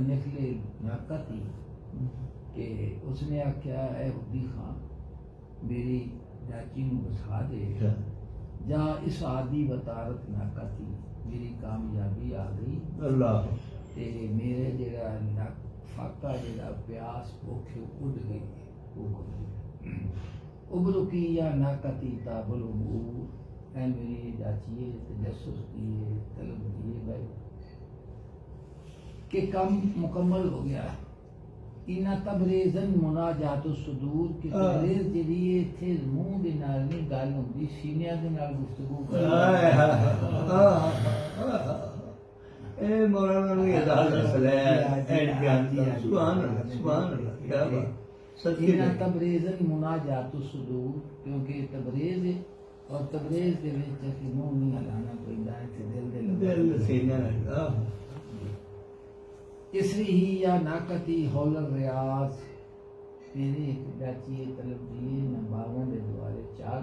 निकले नाकती कि उसने आख्या ए हुद्दी खां मेरी चाची नूं बसा दे जा इस आदि वतारत नाकती मेरी कामयाबी आ गई अल्लाह ते मेरे जेड़ा नक फाका जेड़ा प्यास भुख उड़ गई उबरुकी या नाकती ताबुल उमूर ऐ मेरी चाची तजस्सुस किए तलब किए भाई कि काम मुकम्मल हो गया इना तबरेज़न मुनाजातु सुदूर के तबरेज़ जरिए थे मुंह दे नाल नहीं गल हुंदी सीनिया दे नाल गुफ्तगू ए मौलाना ने अदाल सलाह ए ज्ञान सुभान अल्लाह सुभान अल्लाह क्या बात सच्ची इना तबरेज़न मुनाजातु सुदूर क्योंकि तबरेज़ और तबरेज़ दे विच कि मुंह नहीं हलाना पैंदा है ते दिल सीनिया लगदा इसरी ही या नाकती हौलर रियाज तेरे एक चाची तलब दिए न बावन दे द्वारे चार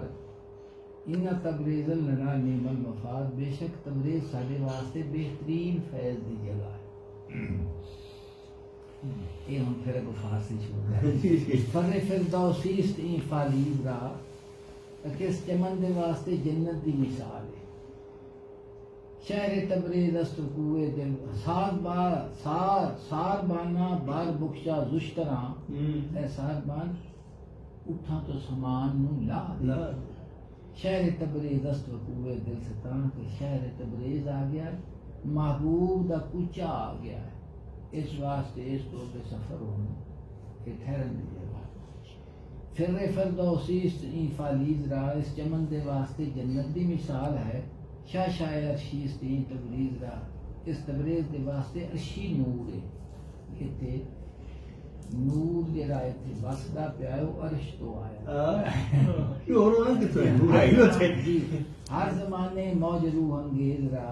इन्ना तबरेज़ल लना निमल मफाद बेशक तबरेज़ साडे वास्ते बेहतरीन फैज़ दी जगह है ये हम फिर को फारसी छोड़ फर्रे फिरदौसीस ई फालीब रा किस चमन दे वास्ते जन्नत दी मिसाल है शहर तबरेज़ अस्त कुए दिल सार बाना बार बुख्शा जुश्तरा ए सार बान उठा तो समान नू ला शहर तबरेज़ अस्त कुए दिल सतां के शहर तबरेज़ आ गया महबूब दा कुचा आ गया है इस वास्ते इस तो के सफर होना के ठहरन दी जगह फिर फिरदौसीस ई फालीज रा इस चमन दे वास्ते जन्नत दी मिसाल है शाह शायर अर्शीस दी तबरीज़ रा इस तबरेज़ दे वास्ते अर्शी नूर है इत्थे नूर जेड़ा इत्थे बसदा पिया है वो अर्श तो आया ये और ना कितने नूर आई होते जी हर ज़माने मौज रूह अंगेज रा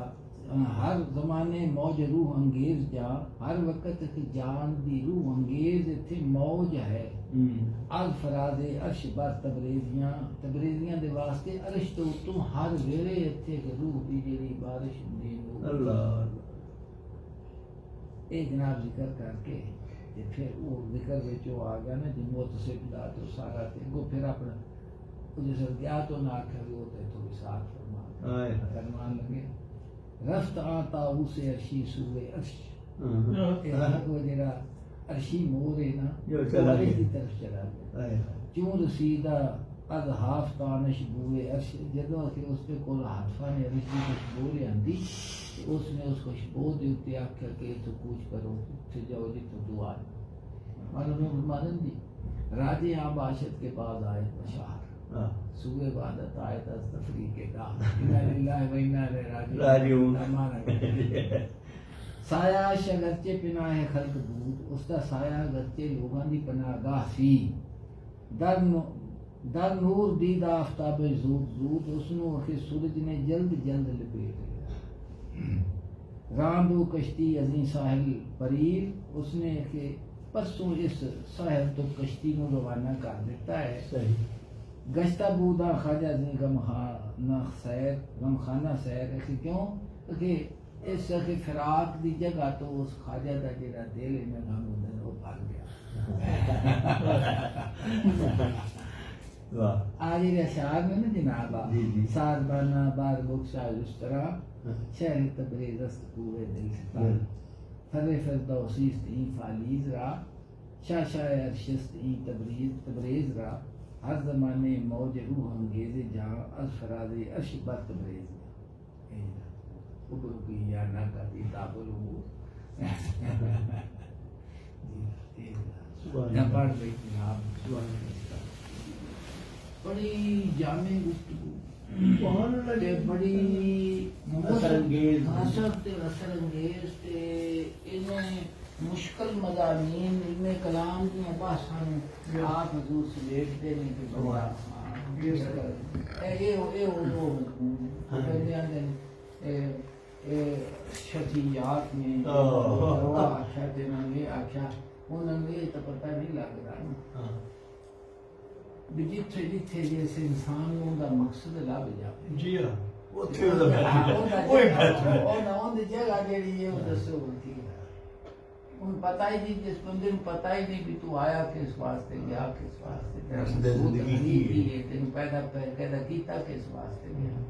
हर ज़माने मौज रूह अंगेज जा हर वक्त की जान दी रूह अंगेज इत्थे मौज है अल फराज़े अर्श बर तबरेज़ियां दे वास्ते अर्श तो तू हर वेले इत्थे के रूह दी जेड़ी बारिश हुंदी अल्लाह एक जनाब जिक्र करके ते फिर वो जिक्र विच आ गया ना जी मुतसिब दा तो सारा ते वो फिर अपना जिस गया तो ना आखे वो तो विसाख फरमान लगे रफ्त आता उसे अर्शी सूए अर्श वो जेड़ा अर्शी मोर है ना जो चला गया की तरफ चला गया क्यों रसीदा अद हाफ तानश बुए अर्श जदों कि उसके कोल हाफा ने अर्श की खुशबू ले आंदी उसने उस खुशबू दे उत्ते आख्या कि तो कुछ करो थे जाओ जी तो दुआ मालूम मालन दी राजे आबाशत के बाद आए बशार सुबह इबादत आए तफरीक के का इन्ना लिल्लाहि व इन्ना इलैहि राजिऊन साया शगरचे पिना है खल्क दूत उसका साया गरचे लोगों की पनाहगाह सी दर नूर दीद आफ्ताब ज़ूद ज़ूद उसनु अखे सूरज ने जल्द जल्द लपेट लिया रांदो कश्ती अजी साहिल परीर उसने के परसों इस साहिल तो कश्ती को रवाना कर देता है सही गश्ता बूदा खाजा जी गमखाना सैर क्यों कि इस के फिराक दी जगह तो उस खाजा का जेड़ा दिल में गम होंदा वो भर गया आज ये शार में ना जनाब सार बाना बार बुख्शा उस तरह शहर तबरेज़ अस्त पूरे दिल से फरे फिरदौसीस ई फालीज रा शाह शाह अर्शिस्त ई तबरेज़ रा हर ज़माने मौज रूह अंगेज़े जहाँ अज फराज़े अर्श बर तबरेज़ उबरू की या ना करती ताबुल वो पढ़ रही जनाब बड़ी जामे गुफ्तगू ते बड़ी असरअंगेज़ ते इन्हें मुश्किल मज़ामीन इल्मे कलाम दी बासां आप हजूर से लेटते नहीं कि बड़ा ये वो शफियात में आख्या ते आख्या उन्होंने तो पता नहीं लग रहा जिथे जिथे जैसे इंसान का मकसद लग जाए जी हाँ जगह जी उन पता ही नहीं, जिस बंदे को पता ही नहीं भी तू आया किस वास्ते, गया किस वास्ते, तेरा उसने मकसूद जिंदगी हकीकी की है, तेन पैदा कीता किस वास्ते गया।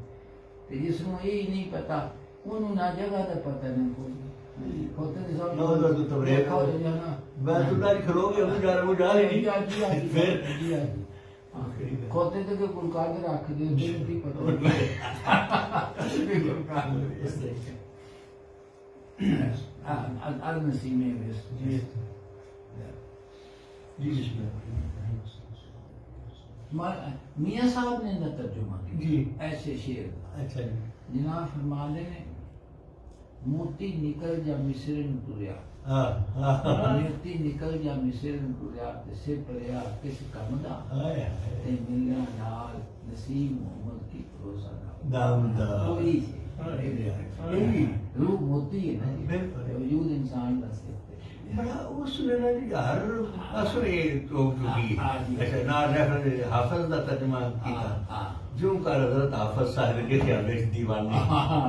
ते जिसनों ये ही नहीं पता, उन्होंने ना जगह का पता नहीं कोई होते नहीं सब ना तो तब रे देखा हो जाना मैं तो दारी खलोगे हम जा रहे वो जा रही नहीं फिर फिर खोते तो के कुल कागज रख दे तेरे भी पता al नसीमे में जी जी इसमें मियाँ साहब ने ना तर्जुमा किया जी ऐसे शेर का। अच्छा जी जनाब फरमाते ने मोती निकल जा मिस्र ਨੂੰ ਤੁਰਿਆ हाँ मोती निकल जा मिस्र ਨੂੰ ਤੁਰਿਆ ਤੇ ਸੇ ਪਰਿਆ ਕਿਸ ਕੰਮ ਦਾ हाय ਤੇ ਮਿਲਿਆ ਨਾਲ ਨਸੀਬ ਮੁਹੰਮਦ ਕੀ ਭਰੋਸਾ ਦਾ दाम दा कोई यही रूह मोती है ना बिल्कुल। वजूद इंसान का सिर्फ बड़ा उसने ना जी हर असर तो चुकी हाँ, जी। अच्छा ना रेफरेंस हाफिज दा तर्जुमा किया हाँ जो कर हजरत हाफिज साहब के ख्याल में दीवानी हाँ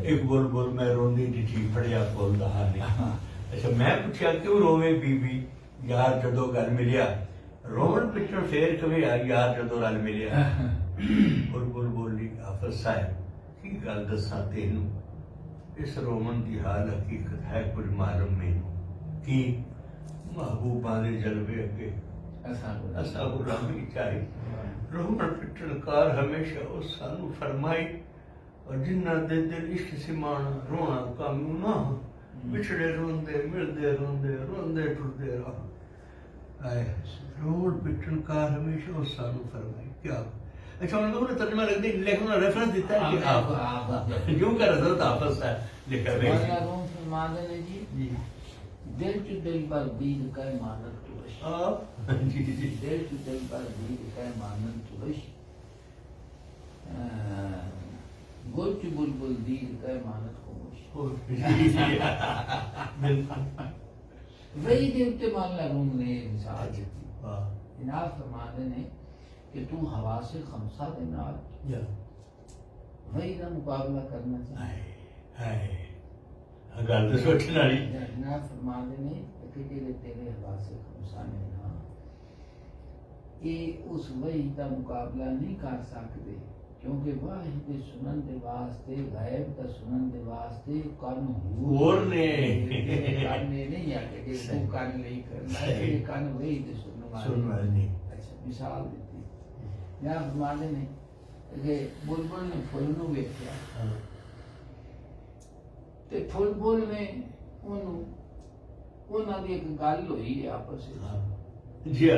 एक बुलबुल मैं रोंदी चिट्ठी फड़िया फुल दा हानी अच्छा मैं पूछा क्यों रोवे बीबी यार जदों गल मिलिया रोवन पिछड़ फेर कभी आ यार जदों गल मिलिया बुलबुल बोली हाफिज साहब की गल दसा तेनू इस रोमन की हाल हकीकत है कुछ मालूम मैनू कि महबूबा दे जलवे अगे असा गुलामी चाहिए रोमन पिटलकार हमेशा उस सानू फरमाई और जिन्ना दे दिल इश्क सिमाना रोना कामू ना बिछड़े रोंदे मिलदे रोंदे रोंदे टुरदे रहा आए रोमन पिटलकार हमेशा उस सानू फरमाई क्या अच्छा उन्होंने तर्जुमा रख दी लेकिन उन्होंने रेफरेंस देता है कि आप यूं कर हजरत हाफिज है लिखा मादन जी जी दिल चु दिल पर दीद का मानत तुरश आप जी जी दिल चु दिल पर दीद का मानत तुरश गुल चु बुलबुल दीद का मानत खामोश वही दे उत्ते मान ला रूम ने मिसाल दी जनाब फरमाते ने कि तू हवा से खमसा दे नाल वही का मुकाबला करना चाहिए गल तो सोचने वाली जनाब फरमाते ने कि तेरे हवा से खमसा ने ना ये उस वही का मुकाबला नहीं कर सकते क्योंकि वाही के सुनन दे वास्ते गायब का सुनन दे वास्ते कान और ने कान ने नहीं आके कि तू कान नहीं करना है ये कान वही दे सुनने वाली अच्छा मिसाल देती जनाब फरमाते ने कि बुलबुल ने फुल नूं वेखिया ते फुल ने ਉਹਨੂੰ ਉਹਨਾਂ ਦੀ ਇੱਕ ਗੱਲ ਹੋਈ ਆਪਸ ਵਿੱਚ जी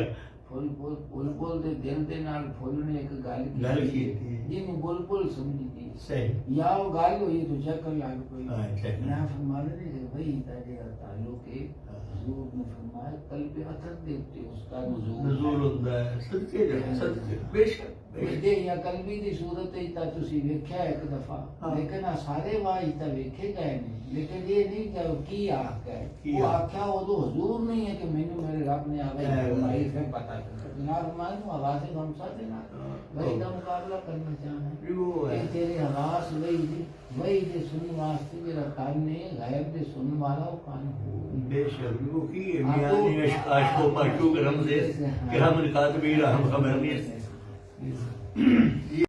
बुलबुल ਦੇ ਦਿਲ ਦੇ ਨਾਲ ਫੁੱਲ ਨੇ ਇੱਕ ਗੱਲ ਕੀਤੀ ਜਿਹਨੂੰ ਬੁਲਬੁਲ ਸਮਝਦੀ सही या वो गाल हुई तो शक्ल लग गई हाँ, शक्ल। ना फरमाने ने वही तेरा ताल्लुक है हुजूर ने फरमाया कल्ब अतर दे उत्ते उसका नजूल होता है सदके बेशक बेदे या कल्बी दी सूरत ही ता तुसी वेख्या एक दफा हाँ। लेकिन आ सारे वाही ता वेखे गए नहीं लेकिन ये नहीं कि वो की आख है की वो आख। आख्या वो तो हुजूर नहीं है कि मैंने मेरे रब ने आवे फरमाई से पता चला जनाब फरमाया तू आवाज से गमसा देना वही का मुकाबला करना चाहना है वो है ये तेरे हवास वही दे सुनने वास्ते तेरा कान ने गायब दे सुनने वाला वो कान हो बेशक वो की हाँ, मियां तो- ने आशको माशूक रमज़े कि हम निकात भी हम खबर नहीं